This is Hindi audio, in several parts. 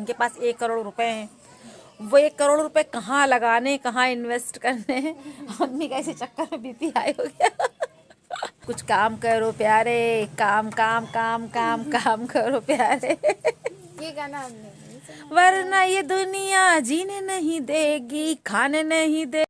इनके पास 1 करोड़ रुपए हैं। वो 1 करोड़ रुपए कहाँ लगाने, कहाँ इन्वेस्ट करने हैं। मम्मी का इसी चक्कर में बीपी हाई हो गया। कुछ काम करो प्यारे, काम काम काम काम काम करो प्यारे। ये गाना हमने नहीं सुना। वरना ये दुनिया जीने नहीं देगी, खाने नहीं दे।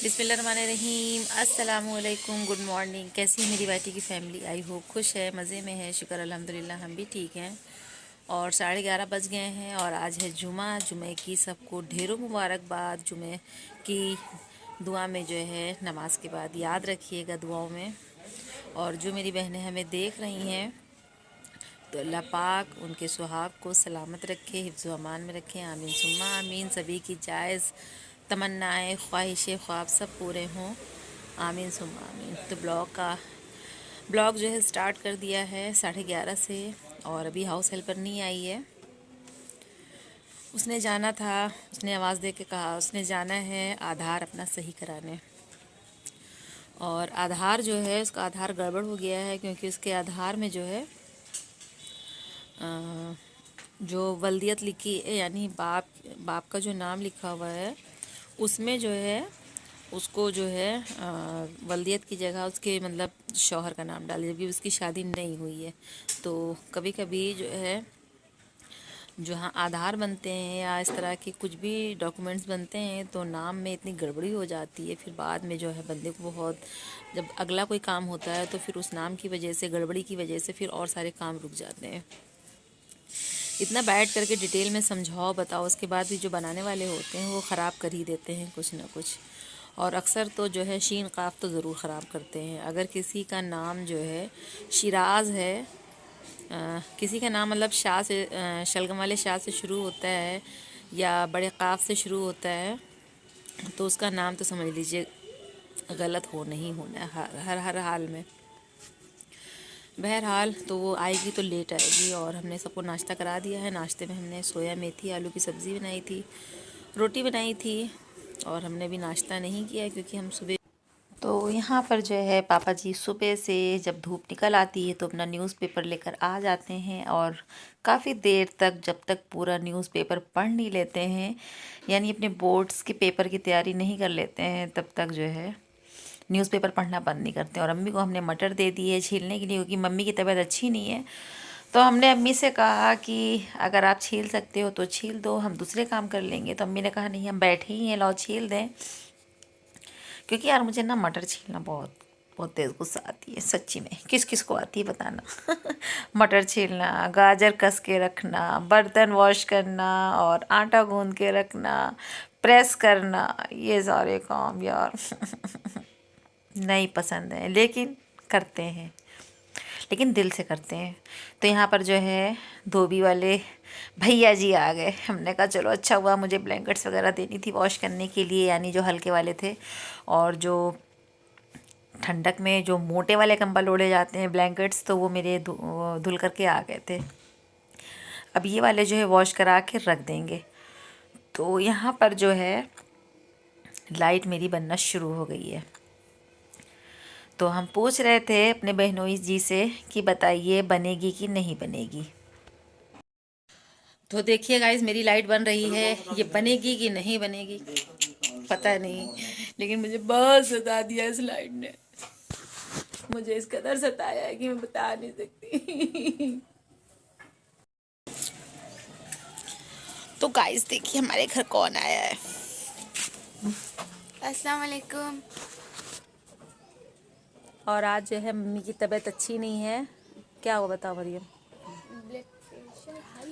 बिस्मिल्लाहिर्रहमानिर्रहीम, अस्सलामुअलैकुम, गुड मॉर्निंग। कैसी है मेरी बाटी की फैमिली? आई होप खुश है, मज़े में है, शुक्र अल्हम्दुलिल्लाह हम भी ठीक हैं। और 11:30 बज गए हैं और आज है जुमा। जुमे की सबको ढेरों मुबारकबाद। जुमे की दुआ में जो है नमाज के बाद याद रखिएगा दुआओं में। और जो मेरी बहनें हमें देख रही हैं तो अल्लाह पाक उनके सुहाग को सलामत रखे, हिफ्ज़ व अमान में रखें, आमीन सुम्मा आमीन। सभी की जायज़ तमन्नाएँ, ख्वाहिशें, ख्वाब सब पूरे हों, आमीन सुम्मा आमीन। तो ब्लॉग जो है स्टार्ट कर दिया है 11:30 से। और अभी हाउस हेल्पर नहीं आई है, उसने जाना था, उसने आवाज़ दे के कहा उसने जाना है आधार अपना सही कराने। और आधार जो है उसका आधार गड़बड़ हो गया है, क्योंकि उसके आधार में जो है जो वल्दियत लिखी यानी बाप का जो नाम लिखा हुआ है उसमें जो है उसको जो है वल्दियत की जगह उसके मतलब शौहर का नाम डाल दिया, जबकि उसकी शादी नहीं हुई है। तो कभी कभी जो है जहाँ आधार बनते हैं या इस तरह के कुछ भी डॉक्यूमेंट्स बनते हैं तो नाम में इतनी गड़बड़ी हो जाती है, फिर बाद में जो है बंदे को बहुत, जब अगला कोई काम होता है तो फिर उस नाम की वजह से, गड़बड़ी की वजह से फिर और सारे काम रुक जाते हैं। इतना बैठ करके डिटेल में समझाओ बताओ, उसके बाद भी जो बनाने वाले होते हैं वो ख़राब कर ही देते हैं कुछ ना कुछ। और अक्सर तो जो है शीन काफ तो ज़रूर ख़राब करते हैं। अगर किसी का नाम जो है शिराज है, किसी का नाम मतलब शाह से, शलगम वाले शाह से शुरू होता है या बड़े काफ से शुरू होता है, तो उसका नाम तो समझ लीजिए गलत हो नहीं होना है हर हाल में। बहरहाल तो वो आएगी तो लेट आएगी। और हमने सबको नाश्ता करा दिया है। नाश्ते में हमने सोया मेथी आलू की सब्ज़ी बनाई थी, रोटी बनाई थी। और हमने भी नाश्ता नहीं किया क्योंकि हम सुबह, तो यहाँ पर जो है पापा जी सुबह से जब धूप निकल आती है तो अपना न्यूज़पेपर लेकर आ जाते हैं और काफ़ी देर तक, जब तक पूरा न्यूज़पेपर पढ़ नहीं लेते हैं, यानी अपने बोर्ड्स के पेपर की तैयारी नहीं कर लेते हैं, तब तक जो है न्यूज़पेपर पढ़ना बंद नहीं करते। और अम्मी को हमने मटर दे दी है छीलने के लिए, क्योंकि मम्मी की तबीयत अच्छी नहीं है। तो हमने अम्मी से कहा कि अगर आप छील सकते हो तो छील दो, हम दूसरे काम कर लेंगे। तो अम्मी ने कहा नहीं, हम बैठे ही हैं, लाओ छील दें। क्योंकि यार मुझे ना मटर छीलना बहुत बहुत तेज़ गुस्सा आती है सच्ची में। किस किस को आती है बताना। मटर छीलना, गाजर कस के रखना, बर्तन वॉश करना और आटा गूंद के रखना, प्रेस करना, ये सारे काम यार नहीं पसंद है, लेकिन करते हैं, लेकिन दिल से करते हैं। तो यहाँ पर जो है धोबी वाले भैया जी आ गए। हमने कहा चलो अच्छा हुआ, मुझे ब्लैंकेट्स वगैरह देनी थी वॉश करने के लिए, यानी जो हल्के वाले थे। और जो ठंडक में जो मोटे वाले कंबल ओढ़े जाते हैं ब्लैंकेट्स, तो वो मेरे धुल करके आ गए थे। अब ये वाले जो है वॉश करा के रख देंगे। तो यहाँ पर जो है लाइट मेरी बनना शुरू हो गई है। तो हम पूछ रहे थे अपने बहनोई जी से कि बताइए बनेगी कि नहीं बनेगी। तो देखिए गाइस, मेरी लाइट बन रही है, ये बनेगी कि नहीं बनेगी पता नहीं, लेकिन मुझे बहुत सता दिया इस लाइट ने। मुझे इस कदर सताया है कि मैं बता नहीं सकती। तो गाइस देखिए हमारे घर कौन आया है। अस्सलाम वालेकुम। और आज जो है मम्मी की तबीयत अच्छी नहीं है। क्या हुआ बताओ मरियम?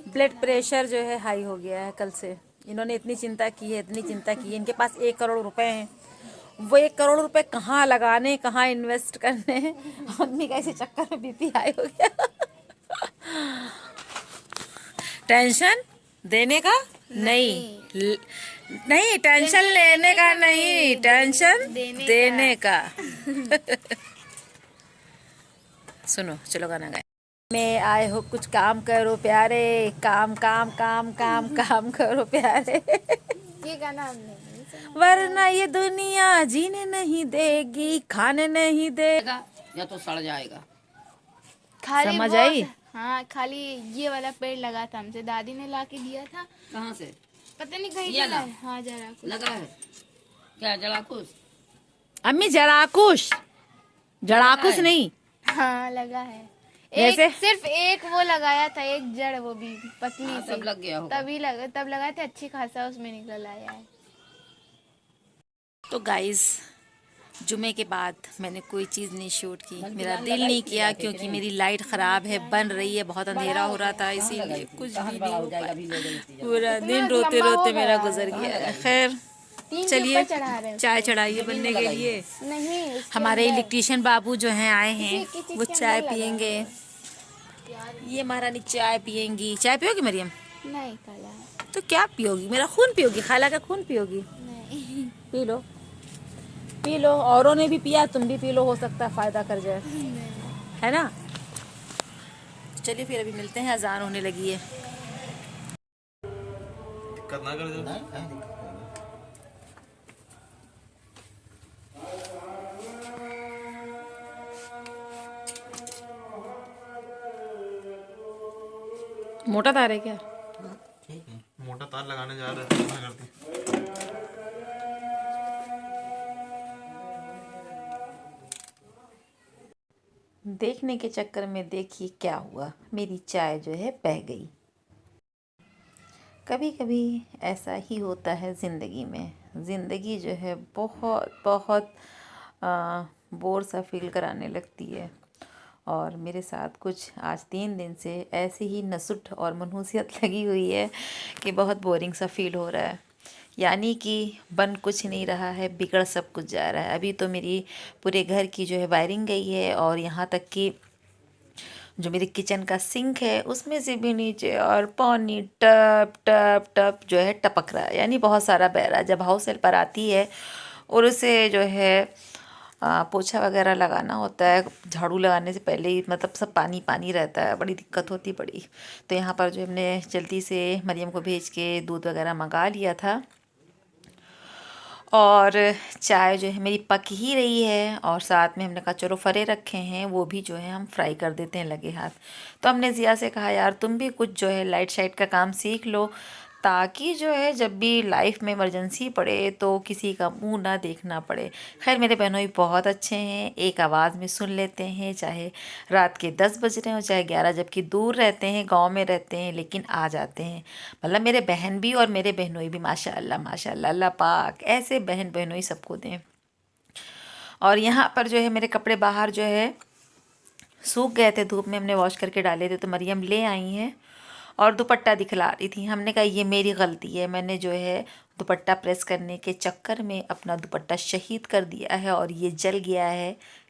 ब्लड प्रेशर जो है हाई हो गया है कल से। इन्होंने इतनी चिंता की है, इतनी चिंता की है। इनके पास 1 करोड़ रुपए हैं वो 1 करोड़ रुपए कहाँ लगाने, कहाँ इन्वेस्ट करने हैं। मम्मी का इसी चक्कर में बीपी हाई हो गया। टेंशन देने का नहीं, नहीं टेंशन लेने का नहीं, टेंशन देने का। सुनो चलो गाना गाए। मैं आए हो कुछ काम करो प्यारे, काम काम काम काम काम करो प्यारे। ये गाना हमने नहीं सुना। वरना ये दुनिया जीने नहीं देगी, खाने नहीं देगा, या तो सड़ जाएगा। खाली समझ वो आई? हाँ, खाली ये वाला पेड़ लगा था हमसे, दादी ने ला के दिया था। कहाँ से पता नहीं कहीं ये से ना? लाए। हाँ जरा कुछ लगा है क्या? जलाकुश अम्मी जराकुश, जड़ाकुश है? नहीं। हाँ लगा है। जैसे? एक सिर्फ एक वो लगाया था, एक जड़, वो भी पतली हाँ, सी। तब लग गया होगा। तब लगाए थे, अच्छी खासा उसमें निकल आया है। तो गाइस जुमे के बाद मैंने कोई चीज़ नहीं शूट की, बल्कि मेरा लाइन दिल लगाई नहीं थी किया जाके कि क्योंकि नहीं? मेरी लाइट ख़राब है, बन रही है, बहुत अंधेरा हो रहा था, इसीलिए कुछ भी नहीं हो पाया। पूरा दिन रोते लंबा हो रोते मेरा गया गुजर है। गया। खैर 3 के चलिए ऊपर चढ़ा रहे हैं चाय उसको। चढ़ाइए बनने के लिए। नहीं उसके हमारे अंदर। इलेक्ट्रिशियन बाबू जो हैं आए हैं, किसी चीज़ वो के चाय अंदर लगा पियेंगे। है। ये महारानी चाय पियेंगी। चाय पियोगी मरियम? नहीं काला है। तो क्या पियोगी? मेरा खून पियोगी? खाला का खून पियोगी? नहीं पी लो पी लो, औरों ने भी पिया, तुम भी पी लो, हो सकता है फायदा कर जाए, है ना। चलिए फिर अभी मिलते हैं, अजान होने लगी है। दिक्कत ना कर दो। मोटा तार है क्या? मोटा तार लगाने जा रहे थे, ना करती। देखने के चक्कर में देखिए क्या हुआ, मेरी चाय जो है बह गई। कभी कभी ऐसा ही होता है ज़िंदगी में। ज़िंदगी जो है बहुत बहुत बोर सा फील कराने लगती है। और मेरे साथ कुछ आज 3 दिन से ऐसी ही नसुट और मनहूसियत लगी हुई है कि बहुत बोरिंग सा फील हो रहा है। यानी कि बन कुछ नहीं रहा है, बिगड़ सब कुछ जा रहा है। अभी तो मेरी पूरे घर की जो है वायरिंग गई है, और यहाँ तक कि जो मेरे किचन का सिंक है उसमें से भी नीचे और पानी टप टप टप जो है टपक रहा है, यानी बहुत सारा बह रहा है। जब हाउस हेल्पर आती है और उसे जो है पोछा वगैरह लगाना होता है, झाड़ू लगाने से पहले ही मतलब सब पानी पानी रहता है, बड़ी दिक्कत होती बड़ी। तो यहाँ पर जो हमने जल्दी से मरियम को भेज के दूध वगैरह मंगा लिया था, और चाय जो है मेरी पक ही रही है, और साथ में हमने कहा चलो फरे रखे हैं, वो भी जो है हम फ्राई कर देते हैं लगे हाथ। तो हमने ज़िया से कहा यार तुम भी कुछ जो है लाइट शाइट का काम सीख लो, ताकि जो है जब भी लाइफ में इमरजेंसी पड़े तो किसी का मुंह ना देखना पड़े। खैर मेरे बहनों भी बहुत अच्छे हैं, एक आवाज़ में सुन लेते हैं, चाहे रात के 10 बज रहे हो चाहे 11, जबकि दूर रहते हैं, गांव में रहते हैं, लेकिन आ जाते हैं। मतलब मेरे बहन भी और मेरे बहनोई भी माशाल्लाह माशाल्लाह, अल्लाह पाक ऐसे बहन बहनोई सबको दें। और यहाँ पर जो है मेरे कपड़े बाहर जो है सूख गए थे, धूप में हमने वॉश करके डाले थे, तो मरियम ले आई हैं और दुपट्टा दिखला रही थी। हमने कहा ये मेरी गलती है, मैंने जो है दुपट्टा प्रेस करने के चक्कर में अपना दुपट्टा शहीद कर दिया है और ये जल गया है,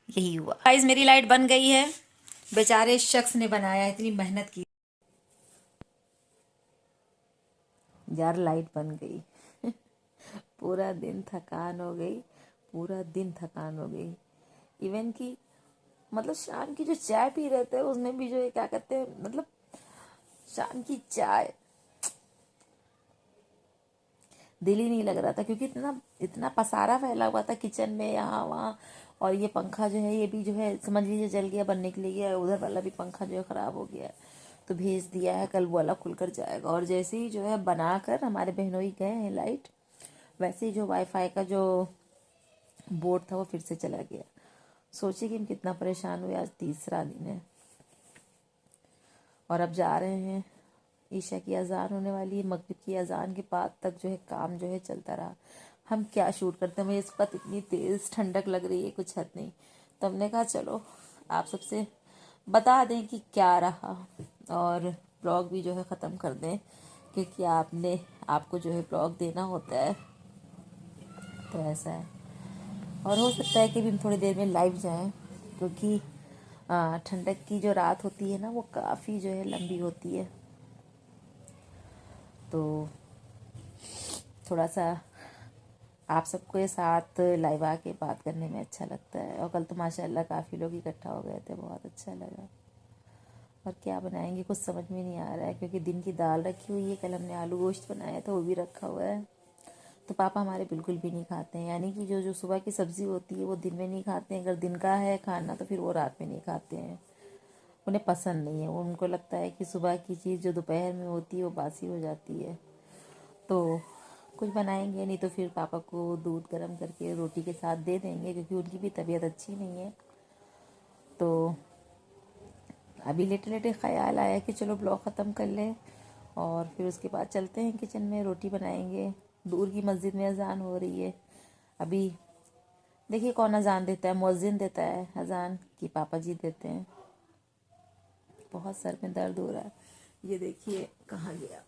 यही हुआ। गाइस मेरी लाइट बन गई है, बेचारे शख्स ने बनाया, इतनी मेहनत की यार, लाइट बन गई। पूरा दिन थकान हो गई, पूरा दिन थकान हो गई। इवन कि मतलब शाम की जो चाय पी रहे थे उसमें भी जो है क्या कहते हैं, मतलब शाम की चाय दिल ही नहीं लग रहा था, क्योंकि इतना इतना पसारा फैला हुआ था किचन में यहाँ वहाँ। और ये पंखा जो है ये भी जो है समझ लीजिए जल गया, बनने के लिए गया, उधर वाला भी पंखा जो है ख़राब हो गया है, तो भेज दिया है, कल वो वाला खुल कर जाएगा। और जैसे ही जो है बनाकर हमारे बहनोई गए हैं लाइट, वैसे ही जो वाईफाई का जो बोर्ड था वो फिर से चला गया। सोचिए कि हम कितना परेशान हुए, आज तीसरा दिन है। और अब जा रहे हैं, ईशा की अजान होने वाली है, मगरिब की अजान के बाद तक जो है काम जो है चलता रहा। हम क्या शूट करते हैं, मुझे इस वक्त इतनी तेज़ ठंडक लग रही है कुछ हद नहीं। तो हमने कहा चलो आप सबसे बता दें कि क्या रहा, और ब्लॉग भी जो है ख़त्म कर दें, क्योंकि आपको जो है ब्लॉग देना होता है, तो ऐसा है। और हो सकता है कि भी हम थोड़ी देर में लाइव जाएं, क्योंकि ठंडक की जो रात होती है ना वो काफ़ी जो है लंबी होती है, तो थोड़ा सा आप सबको साथ लाइव आके बात करने में अच्छा लगता है। और कल तो माशाल्लाह काफ़ी लोग इकट्ठा हो गए थे, बहुत अच्छा लगा। और क्या बनाएंगे कुछ समझ में नहीं आ रहा है, क्योंकि दिन की दाल रखी हुई है, कल हमने आलू गोश्त बनाया था वो भी रखा हुआ है। तो पापा हमारे बिल्कुल भी नहीं खाते हैं, यानी कि जो जो सुबह की सब्ज़ी होती है वो दिन में नहीं खाते हैं। अगर दिन का है खाना तो फिर वो रात में नहीं खाते हैं, उन्हें पसंद नहीं है। उनको लगता है कि सुबह की चीज़ जो दोपहर में होती है वो बासी हो जाती है। तो कुछ बनाएंगे, नहीं तो फिर पापा को दूध गर्म करके रोटी के साथ दे देंगे, क्योंकि उनकी भी तबीयत अच्छी नहीं है। तो अभी लेटे लेटे ख्याल आया कि चलो ब्लॉग ख़त्म कर लें और फिर उसके बाद चलते हैं किचन में, रोटी बनाएंगे। दूर की मस्जिद में अजान हो रही है। अभी देखिए कौन अजान देता है, मुअज्जिन देता है अजान कि पापा जी देते हैं। बहुत सर में दर्द हो रहा है, ये देखिए कहाँ गया।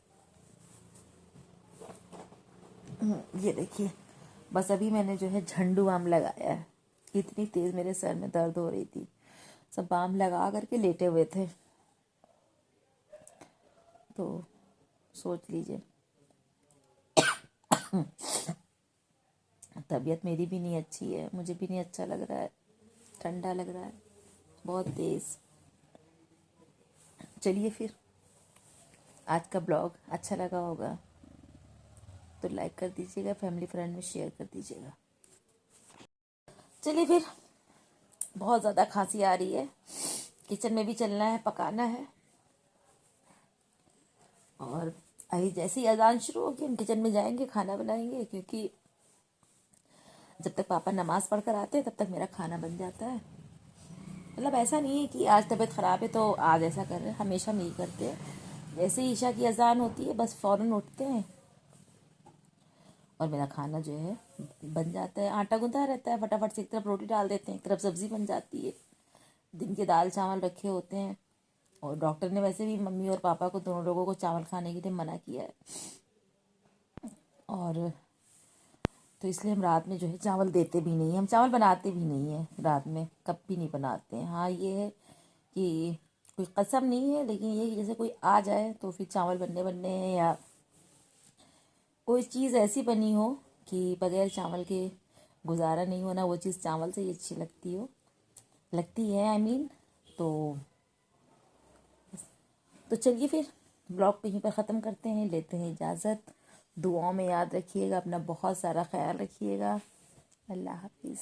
ये देखिए, बस अभी मैंने जो है झंडू आम लगाया है, इतनी तेज़ मेरे सर में दर्द हो रही थी। सब बाम लगा करके लेटे हुए थे, तो सोच लीजिए। तबीयत मेरी भी नहीं अच्छी है, मुझे भी नहीं अच्छा लग रहा है, ठंडा लग रहा है बहुत तेज़। चलिए फिर, आज का ब्लॉग अच्छा लगा होगा तो लाइक कर दीजिएगा, फैमिली फ्रेंड में शेयर कर दीजिएगा। चलिए फिर, बहुत ज़्यादा खांसी आ रही है, किचन में भी चलना है, पकाना है। और अभी जैसे ही अजान शुरू होगी हम किचन में जाएंगे, खाना बनाएंगे, क्योंकि जब तक पापा नमाज़ पढ़ कर आते हैं तब तक मेरा खाना बन जाता है। मतलब ऐसा नहीं है कि आज तबीयत ख़राब है तो आज ऐसा कर रहे हैं, हमेशा नहीं करते हैं। जैसे ही ईशा की अजान होती है बस फ़ौरन उठते हैं और मेरा खाना जो है बन जाता है। आटा गूंथा रहता है, फटाफट से एक तरफ रोटी डाल देते हैं, एक तरफ सब्ज़ी बन जाती है। दिन के दाल चावल रखे होते हैं, और डॉक्टर ने वैसे भी मम्मी और पापा को, दोनों लोगों को चावल खाने के लिए मना किया है। और तो इसलिए हम रात में जो है चावल देते भी नहीं हैं, हम चावल बनाते भी नहीं हैं रात में, कब भी नहीं बनाते हैं। हाँ ये है कि कोई कसम नहीं है, लेकिन ये कि जैसे कोई आ जाए तो फिर चावल बनने हैं, या कोई चीज़ ऐसी बनी हो कि बगैर चावल के गुजारा नहीं होना, वो चीज़ चावल से ही अच्छी लगती है आई मीन। तो चलिए फिर ब्लॉग को यहीं पर ख़त्म करते हैं, लेते हैं इजाज़त। दुआओं में याद रखिएगा, अपना बहुत सारा ख्याल रखिएगा। अल्लाह हाफिज़।